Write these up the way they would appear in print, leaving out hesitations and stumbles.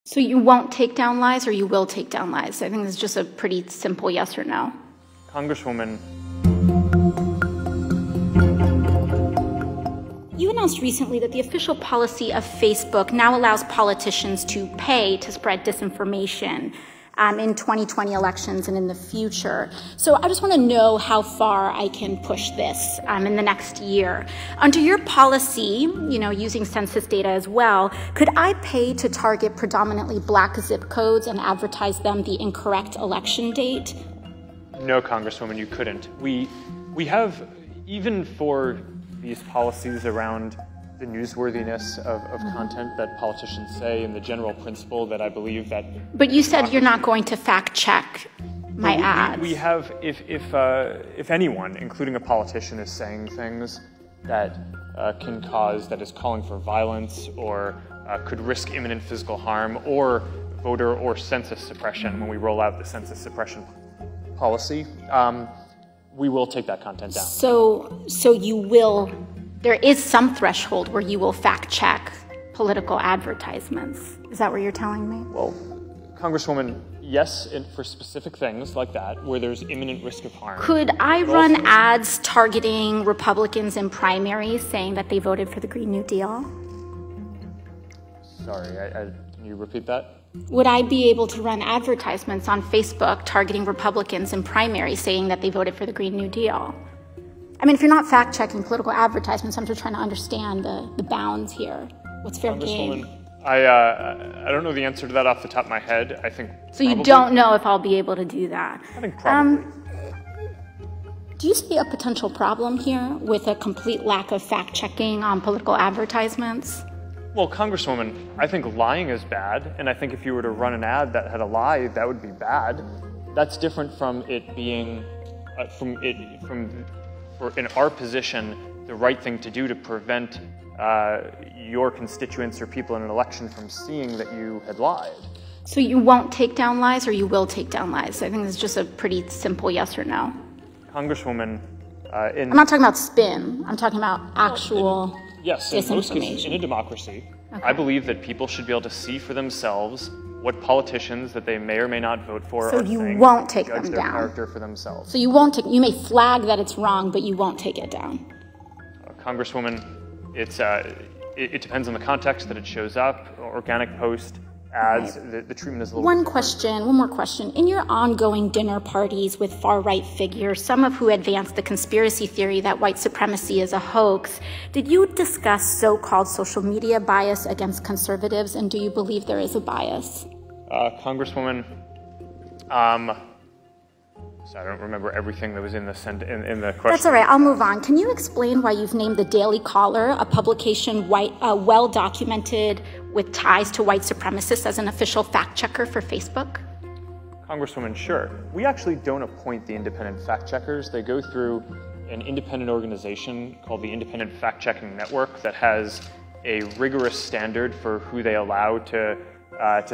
So you won't take down lies, or you will take down lies? I think it's just a pretty simple yes or no. Congresswoman. You announced recently that the official policy of Facebook now allows politicians to pay to spread disinformation in 2020 elections and in the future. So I just want to know how far I can push this in the next year. Under your policy, using census data as well, could I pay to target predominantly black zip codes and advertise them the incorrect election date? No, Congresswoman, you couldn't. We have, even for these policies around the newsworthiness of content that politicians say, and the general principle that I believe that... But you said you're not going to fact check my ads. We have, if anyone, including a politician, is saying things that can cause, that is calling for violence, or could risk imminent physical harm, or voter or census suppression when we roll out the census suppression policy, we will take that content down. So you will... There is some threshold where you will fact-check political advertisements. Is that what you're telling me? Well, Congresswoman, yes, for specific things like that, where there's imminent risk of harm. Could I run ads targeting Republicans in primaries saying that they voted for the Green New Deal? Sorry, can you repeat that? Would I be able to run advertisements on Facebook targeting Republicans in primaries saying that they voted for the Green New Deal? I mean, if you're not fact-checking political advertisements, I'm just trying to understand the bounds here. What's fair game? I don't know the answer to that off the top of my head. I think so. You don't know if I'll be able to do that. I think probably. Do you see a potential problem here with a complete lack of fact-checking on political advertisements? Well, Congresswoman, I think lying is bad, and I think if you were to run an ad that had a lie, that would be bad. That's different from it being, in our position, the right thing to do to prevent your constituents or people in an election from seeing that you had lied. So you won't take down lies, or you will take down lies? I think it's just a pretty simple yes or no. Congresswoman, I'm not talking about spin. I'm talking about actual disinformation. Yes, in most cases, in a democracy, okay. I believe that people should be able to see for themselves what politicians that they may or may not vote for so are you saying, won't take them judge down. Their character for themselves. So you won't take. You may flag that it's wrong, but you won't take it down. Congresswoman, it depends on the context that it shows up. Organic post, ads, right. The treatment is a little One more question. In your ongoing dinner parties with far-right figures, some of who advance the conspiracy theory that white supremacy is a hoax, did you discuss so-called social media bias against conservatives, and do you believe there is a bias? Congresswoman, so I don't remember everything that was in the question. That's all right. I'll move on. Can you explain why you've named the Daily Caller, a publication well-documented with ties to white supremacists, as an official fact-checker for Facebook? Congresswoman, sure. We actually don't appoint the independent fact-checkers. They go through an independent organization called the Independent Fact-Checking Network that has a rigorous standard for who they allow to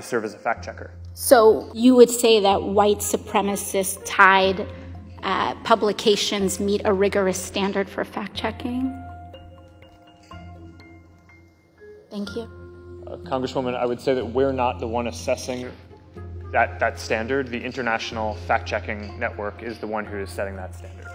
serve as a fact-checker. So you would say that white supremacist-tied publications meet a rigorous standard for fact-checking? Thank you. Congresswoman, I would say that we're not the one assessing that standard. The International Fact-Checking Network is the one who is setting that standard.